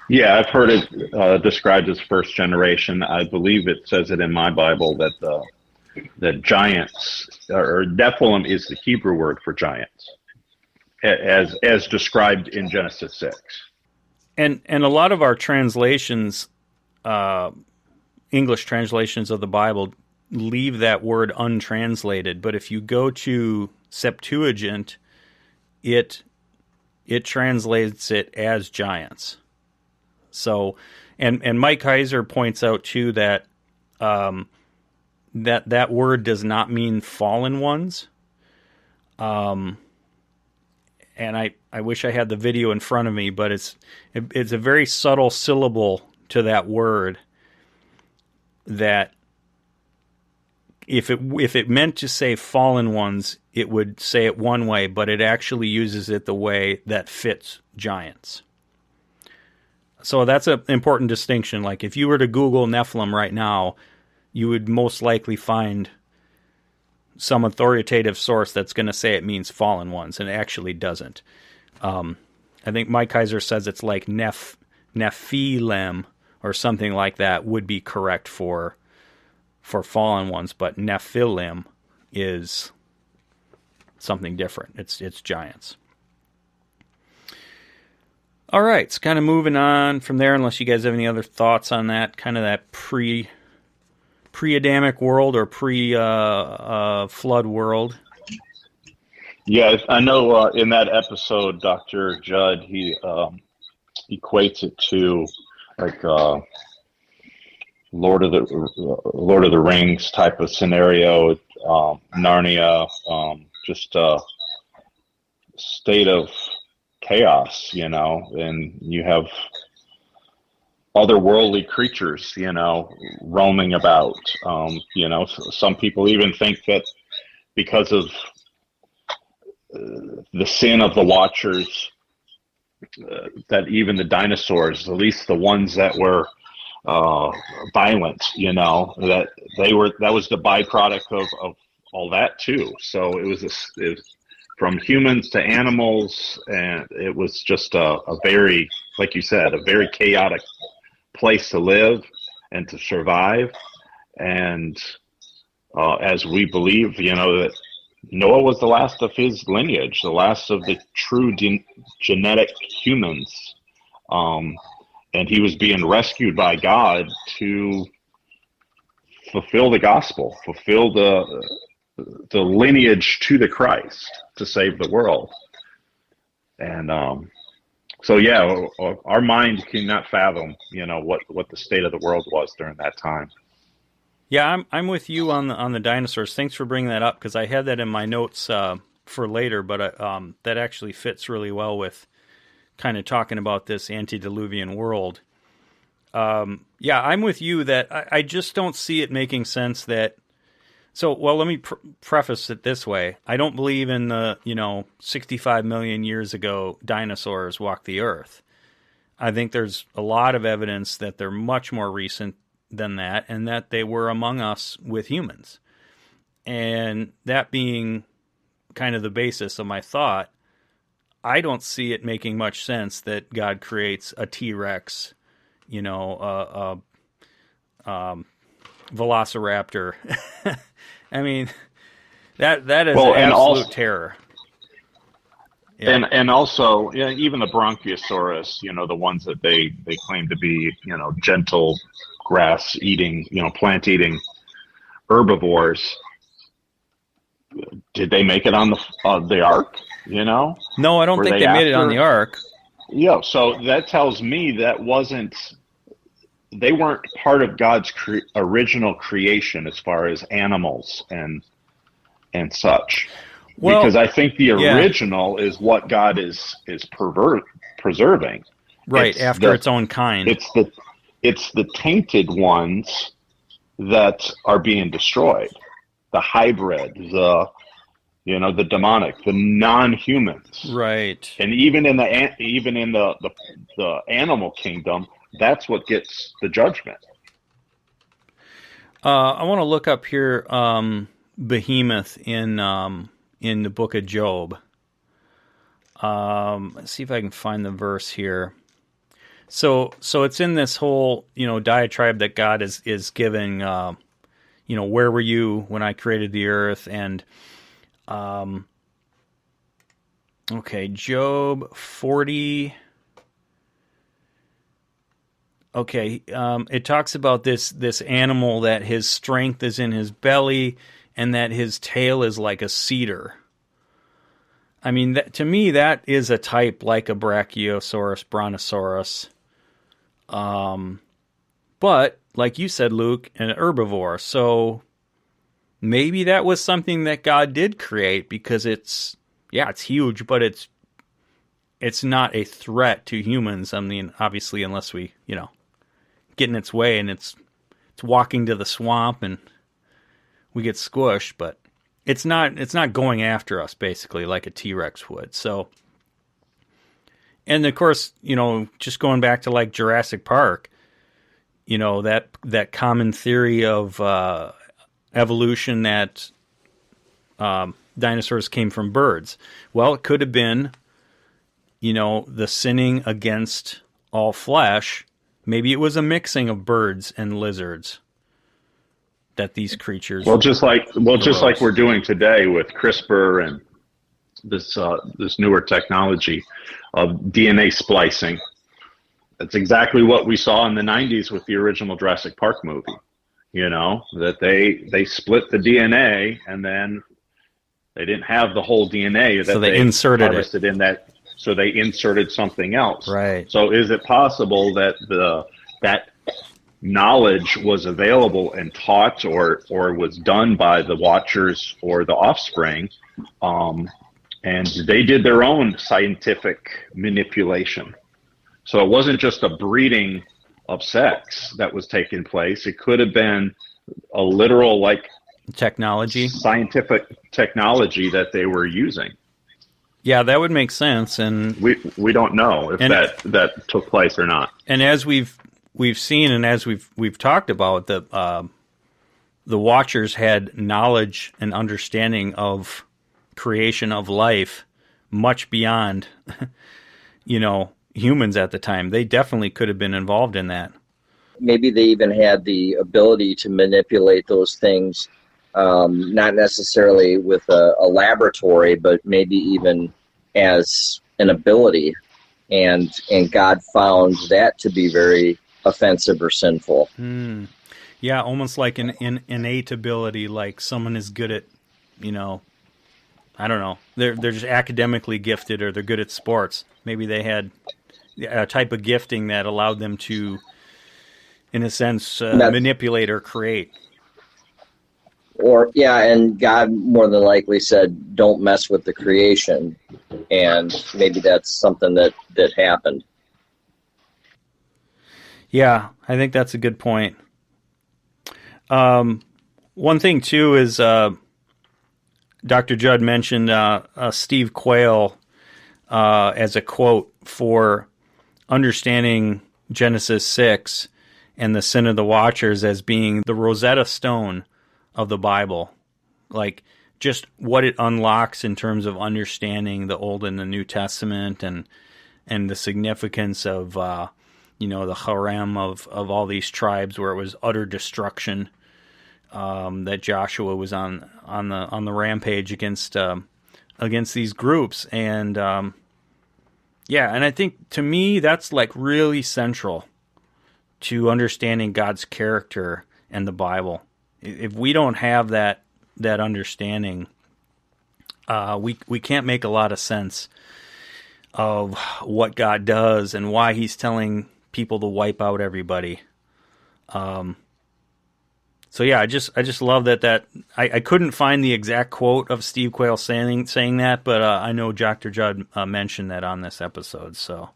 Yeah, I've heard it described as first generation. I believe it says it in my Bible that the giants, or Nephilim is the Hebrew word for giants, as described in Genesis 6. And a lot of our translations, English translations of the Bible, leave that word untranslated. But if you go to Septuagint, it translates it as giants. So, and Mike Heiser points out too that that word does not mean fallen ones. And I wish I had the video in front of me, but it's a very subtle syllable to that word that if it meant to say fallen ones, it would say it one way, but it actually uses it the way that fits giants. So that's an important distinction. Like, if you were to Google Nephilim right now, you would most likely find some authoritative source that's going to say it means fallen ones, and it actually doesn't. I think Mike Heiser says it's like Nephilim or something like that would be correct for fallen ones, but Nephilim is something different. It's giants. All right, so kind of moving on from there, unless you guys have any other thoughts on that, kind of that pre-Adamic world or pre-flood world. Yeah, I know in that episode, Dr. Judd, he equates it to like Lord of the Rings type of scenario, Narnia, just a state of chaos, and you have otherworldly creatures, roaming about. Some people even think that because of the sin of the Watchers, that even the dinosaurs, at least the ones that were violent, that was the byproduct of all that too. So it was from humans to animals, and it was just a very, like you said, a very chaotic place to live and to survive. And as we believe, that Noah was the last of his lineage, the last of the true genetic humans. And he was being rescued by God to fulfill the gospel, fulfill the lineage to the Christ to save the world. And so yeah, our mind cannot fathom what the state of the world was during that time. Yeah, I'm with you on the dinosaurs. Thanks for bringing that up, because I had that in my notes for later, but that actually fits really well with kind of talking about this antediluvian world. Yeah, I'm with you that I just don't see it making sense that. So, well, let me preface it this way. I don't believe in the, 65 million years ago dinosaurs walked the earth. I think there's a lot of evidence that they're much more recent than that, and that they were among us with humans. And that being kind of the basis of my thought, I don't see it making much sense that God creates a T-Rex, Velociraptor, I mean, that is Well, an and absolute also, terror. Yeah. and also, yeah, even the Bronchiosaurus, the ones that they claim to be, gentle grass eating, plant eating herbivores. Did they make it on the ark? No, I don't Were think they they made it on after? the ark. Yeah. So that tells me they weren't part of God's original creation as far as animals and such. Well, Because I think the yeah, original is what God is preserving. right, It's after its own kind. it's the it's the tainted ones that are being destroyed. The hybrid, the demonic, the non-humans. Right. And even in the animal kingdom, that's what gets the judgment. I want to look up here Behemoth in the book of Job. Let's see if I can find the verse here. So it's in this whole diatribe that God is giving. Where were you when I created the earth? And okay, Job 40. Okay, it talks about this animal that his strength is in his belly and that his tail is like a cedar. I mean, to me, that is a type like a Brachiosaurus, Brontosaurus. But, like you said, Luke, an herbivore. So maybe that was something that God did create because it's huge, but it's not a threat to humans. I mean, obviously, unless we, get in its way and it's walking to the swamp and we get squished, but it's not going after us basically like a T-Rex would. So, and of course, just going back to like Jurassic Park, that common theory of evolution that dinosaurs came from birds. Well, it could have been, the sinning against all flesh. Maybe it was a mixing of birds and lizards that these creatures. Just like we're doing today with CRISPR and this newer technology of DNA splicing. That's exactly what we saw in the 90s with the original Jurassic Park movie. That they split the DNA and then they didn't have the whole DNA that so they inserted harvested in that. So they inserted something else. Right. So is it possible that that knowledge was available and taught or was done by the Watchers or the offspring, and they did their own scientific manipulation? So it wasn't just a breeding of sex that was taking place. It could have been a literal scientific technology that they were using. Yeah, that would make sense, and we don't know if that took place or not. And as we've seen, and as we've talked about, the Watchers had knowledge and understanding of creation of life much beyond, humans at the time. They definitely could have been involved in that. Maybe they even had the ability to manipulate those things. Not necessarily with a laboratory, but maybe even as an ability, and God found that to be very offensive or sinful. Yeah, almost like an innate ability, like someone is good at, I don't know, they're just academically gifted or they're good at sports. Maybe they had a type of gifting that allowed them to, in a sense, manipulate or create. And God more than likely said, don't mess with the creation. And maybe that's something that happened. Yeah, I think that's a good point. One thing, too, is Dr. Judd mentioned Steve Quayle as a quote for understanding Genesis 6 and the sin of the Watchers as being the Rosetta Stone of the Bible, like just what it unlocks in terms of understanding the Old and the New Testament and the significance of the harem of all these tribes where it was utter destruction. that Joshua was on the rampage against these groups, and and I think to me that's like really central to understanding God's character and the Bible. If we don't have that understanding, we can't make a lot of sense of what God does and why He's telling people to wipe out everybody. So yeah, I just love that I couldn't find the exact quote of Steve Quayle saying that, but I know Dr. Judd mentioned that on this episode. So,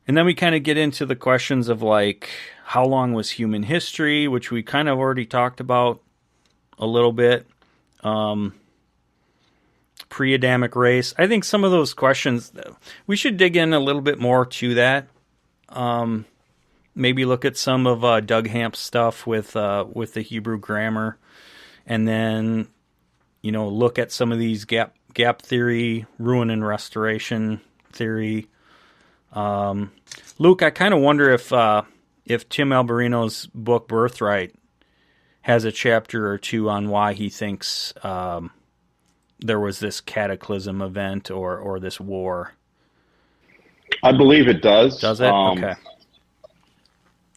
and then we kind of get into the questions of like, how long was human history, which we kind of already talked about a little bit. Pre-Adamic race. I think some of those questions, we should dig in a little bit more to that. Maybe look at some of Doug Hamp's stuff with the Hebrew grammar, and then look at some of these gap theory, ruin and restoration theory. Luke, I kind of wonder if Tim Alberino's book Birthright has a chapter or two on why he thinks there was this cataclysm event or this war. I believe it does. Does it? Okay.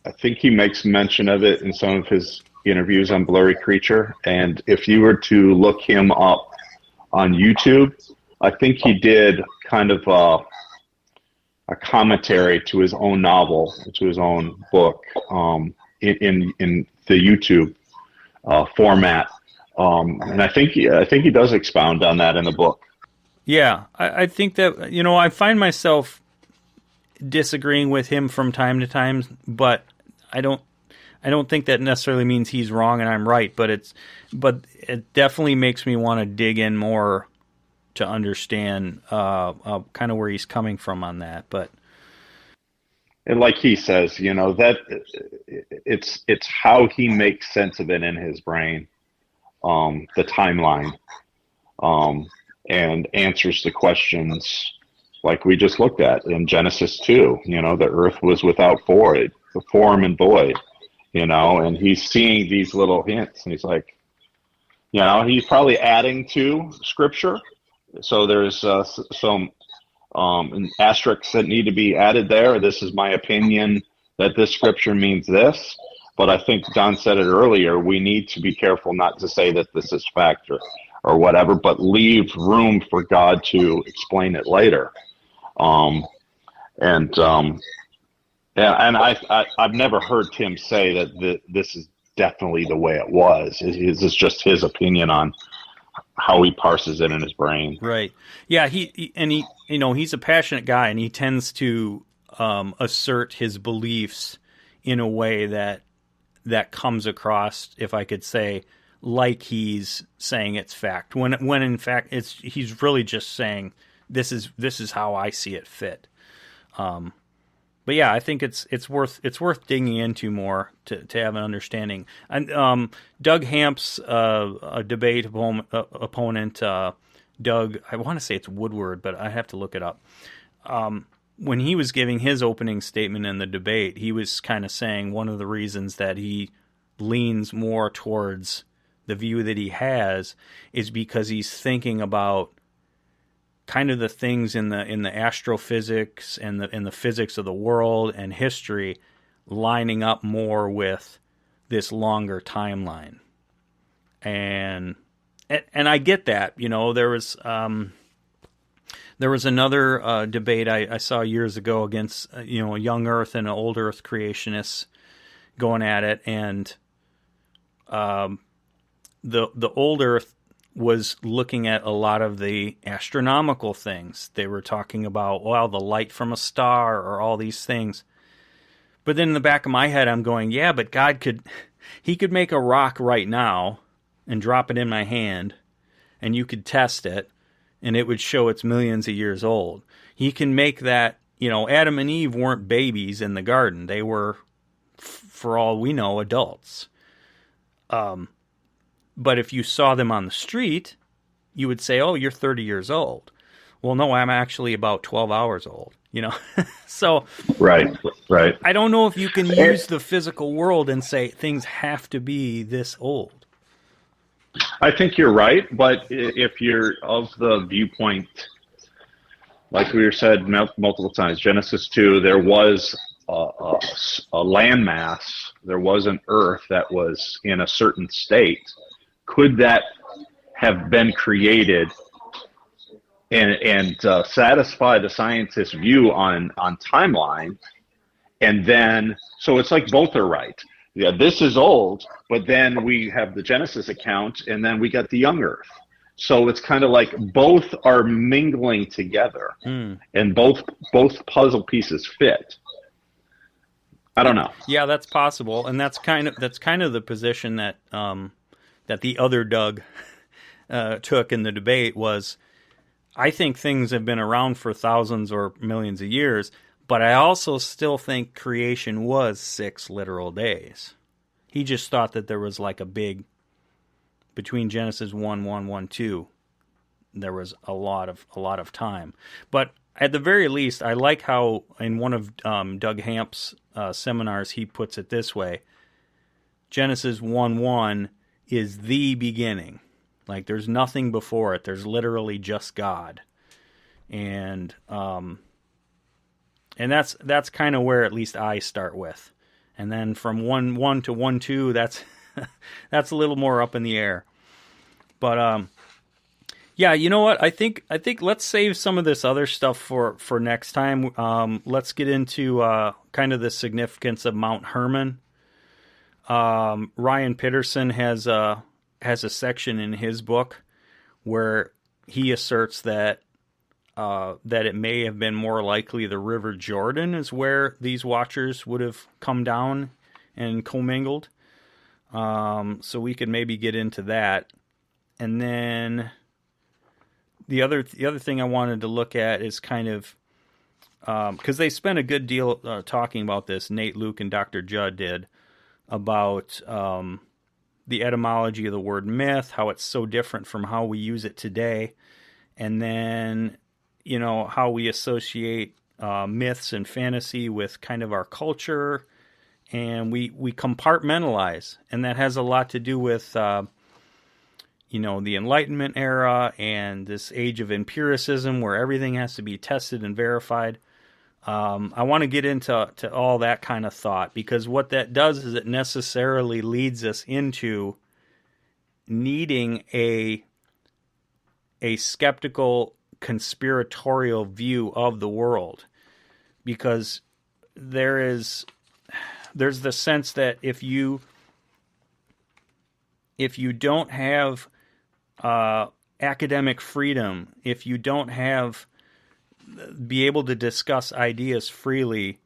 I think he makes mention of it in some of his interviews on Blurry Creature. And if you were to look him up on YouTube, I think he did kind of a commentary to his own novel, to his own book, in the YouTube format. And I think he does expound on that in the book. Yeah, I think that, I find myself disagreeing with him from time to time, but I don't think that necessarily means he's wrong and I'm right, but it definitely makes me want to dig in more to understand kind of where he's coming from on that. But and like he says, that it's how he makes sense of it in his brain, the timeline, and answers the questions like we just looked at in Genesis 2. The earth was without form and void, and he's seeing these little hints, and he's like, he's probably adding to Scripture. So there's some asterisks that need to be added there. This is my opinion that this Scripture means this. But I think Don said it earlier, we need to be careful not to say that this is fact or whatever, but leave room for God to explain it later. And I've never heard Tim say that this is definitely the way it was. This is just his opinion on how he parses it in his brain. Right. Yeah. He's a passionate guy, and he tends to assert his beliefs in a way that comes across, if I could say, like he's saying it's fact. When in fact he's really just saying this is how I see it fit. But yeah, I think it's worth digging into more to have an understanding. And Doug Hamp's a debate opponent, Doug, I want to say it's Woodward, but I have to look it up. When he was giving his opening statement in the debate, he was kind of saying one of the reasons that he leans more towards the view that he has is because he's thinking about kind of the things in the astrophysics and the physics of the world and history lining up more with this longer timeline. And I get that. There was another debate I saw years ago against a young Earth and old Earth creationists going at it, and the old Earth was looking at a lot of the astronomical things. They were talking about, the light from a star or all these things. But then in the back of my head, I'm going, yeah, but God could make a rock right now and drop it in my hand, and you could test it, and it would show it's millions of years old. He can make that, Adam and Eve weren't babies in the garden. They were, for all we know, adults. But if you saw them on the street, you would say, oh, you're 30 years old. well, no, I'm actually about 12 hours old, you know? So Right. I don't know if you can use the physical world and say things have to be this old. I think you're right, but if you're of the viewpoint, like we said multiple times, Genesis 2, there was a landmass, there was an earth that was in a certain state. Could that have been created and satisfy the scientist's view on timeline? And then, so it's like both are right. Yeah, this is old, but then we have the Genesis account, and then we got the young earth. So it's kind of like both are mingling together, and both puzzle pieces fit. I don't know. Yeah, that's possible, and that's kind of the position that that the other Doug took in the debate was, I think things have been around for thousands or millions of years, but I also still think creation was 6 literal days. He just thought that there was like a big, between Genesis 1:1, 1:2, there was a lot of time. But at the very least, I like how in one of Doug Hamp's seminars, he puts it this way: Genesis 1:1 is the beginning. Like, there's nothing before it. There's literally just God. And that's kind of where at least I start with. And then from 1:1 to 1:2, that's a little more up in the air. But yeah, you know what? I think let's save some of this other stuff for next time. Let's get into kind of the significance of Mount Hermon. Ryan Pitterson has a section in his book where he asserts that it may have been more likely the River Jordan is where these watchers would have come down and commingled. So we could maybe get into that. And then the other thing I wanted to look at is kind of, because they spent a good deal talking about this, Nate Luke and Dr. Judd did, about the etymology of the word myth, how it's so different from how we use it today, and then, you know, how we associate myths and fantasy with kind of our culture, and we compartmentalize, and that has a lot to do with you know, the Enlightenment era and this age of empiricism where everything has to be tested and verified. I want to get into all that kind of thought, because what that does is it necessarily leads us into needing a skeptical, conspiratorial view of the world, because there's the sense that if you don't have academic freedom, if you don't have be able to discuss ideas freely,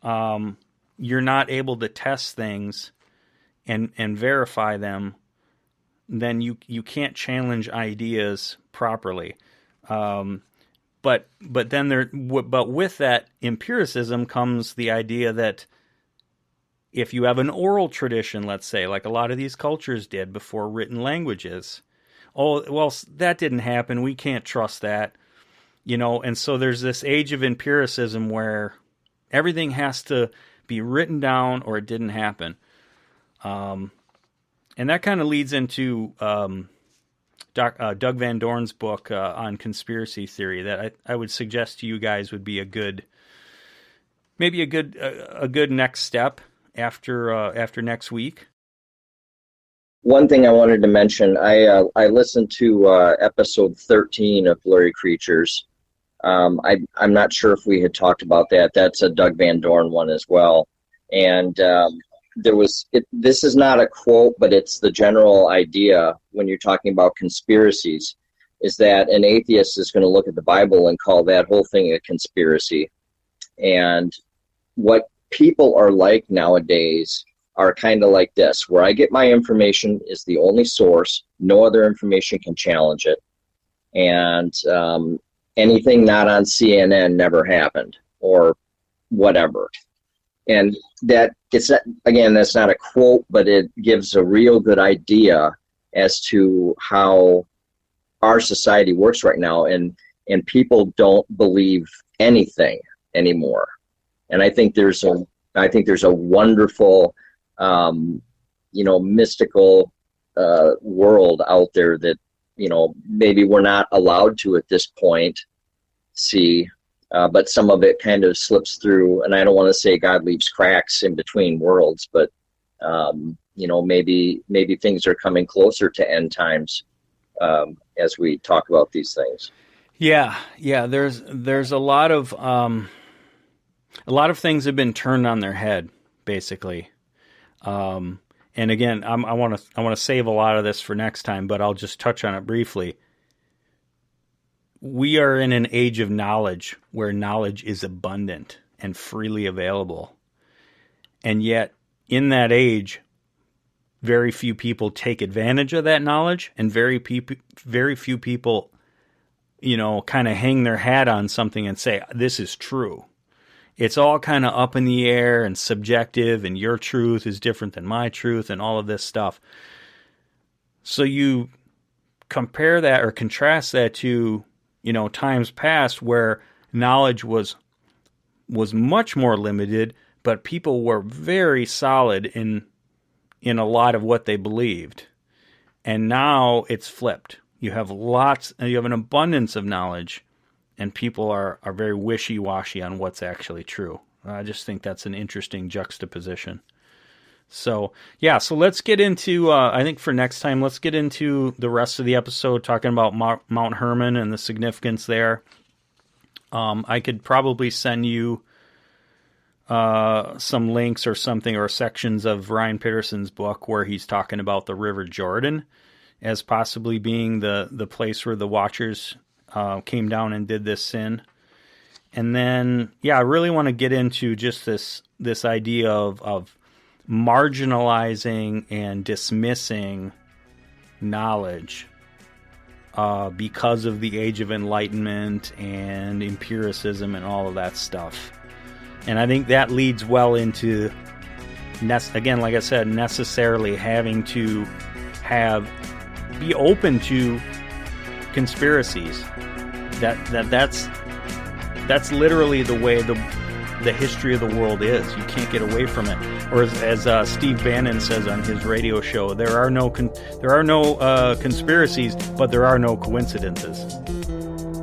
you're not able to test things and verify them, then you can't challenge ideas properly. But with that empiricism comes the idea that if you have an oral tradition, let's say, like a lot of these cultures did before written languages, oh, well, that didn't happen, we can't trust that. You know, and so there's this age of empiricism where everything has to be written down or it didn't happen. And that kind of leads into Doug Van Dorn's book on conspiracy theory that I would suggest to you guys would be a good next step after next week. One thing I wanted to mention, I listened to episode 13 of Blurry Creatures. I'm not sure if we had talked about that. That's a Doug Van Dorn one as well. And this is not a quote, but it's the general idea when you're talking about conspiracies, is that an atheist is going to look at the Bible and call that whole thing a conspiracy. And what people are like nowadays are kind of like this, where I get my information is the only source. No other information can challenge it. And anything not on CNN never happened, or whatever. And that's not a quote, but it gives a real good idea as to how our society works right now. And and people don't believe anything anymore. And I think there's a wonderful, mystical world out there that, maybe we're not allowed to at this point see, but some of it kind of slips through. And I don't want to say God leaves cracks in between worlds, but maybe things are coming closer to end times as we talk about these things. Yeah. There's a lot of things have been turned on their head, basically. And again, I want to save a lot of this for next time, but I'll just touch on it briefly. We are in an age of knowledge where knowledge is abundant and freely available. And yet, in that age, very few people take advantage of that knowledge, and very few people, kind of hang their hat on something and say, this is true. It's all kind of up in the air and subjective, and your truth is different than my truth and all of this stuff. So you compare that or contrast that to, times past where knowledge was much more limited, but people were very solid in a lot of what they believed. And now it's flipped. You have an abundance of knowledge, and people are very wishy-washy on what's actually true. I just think that's an interesting juxtaposition. So let's get into, I think for next time, let's get into the rest of the episode, talking about Mount Hermon and the significance there. I could probably send you some links or something, or sections of Ryan Peterson's book where he's talking about the River Jordan as possibly being the place where the Watchers came down and did this sin. And then, I really want to get into just this idea of marginalizing and dismissing knowledge because of the Age of Enlightenment and empiricism and all of that stuff. And I think that leads well into, again, like I said, necessarily having to be open to conspiracies. That's literally the way the history of the world is. You can't get away from it. Or as Steve Bannon says on his radio show, there are no conspiracies, but there are no coincidences.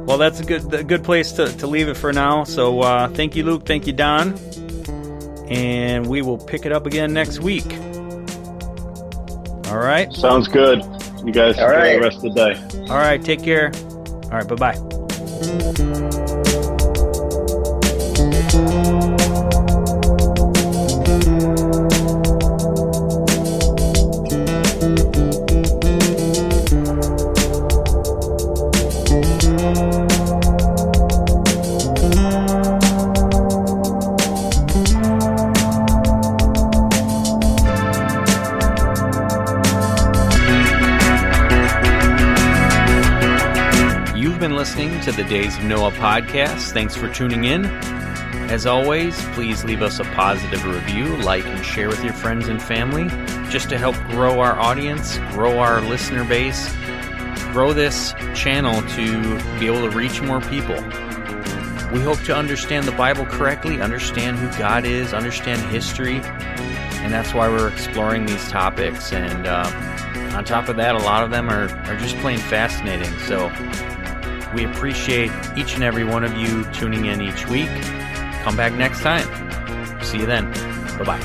Well, that's a good place to leave it for now. So thank you, Luke. Thank you, Don. And we will pick it up again next week. All right. Sounds good. You guys enjoy the rest of the day. All right. Take care. All right. Bye-bye. Listening to the Days of Noah podcast. Thanks for tuning in. As always, please leave us a positive review, like and share with your friends and family, just to help grow our audience, grow our listener base, grow this channel to be able to reach more people. We hope to understand the Bible correctly, understand who God is, understand history, and that's why we're exploring these topics. And on top of that, a lot of them are just plain fascinating. So we appreciate each and every one of you tuning in each week. Come back next time. See you then. Bye-bye.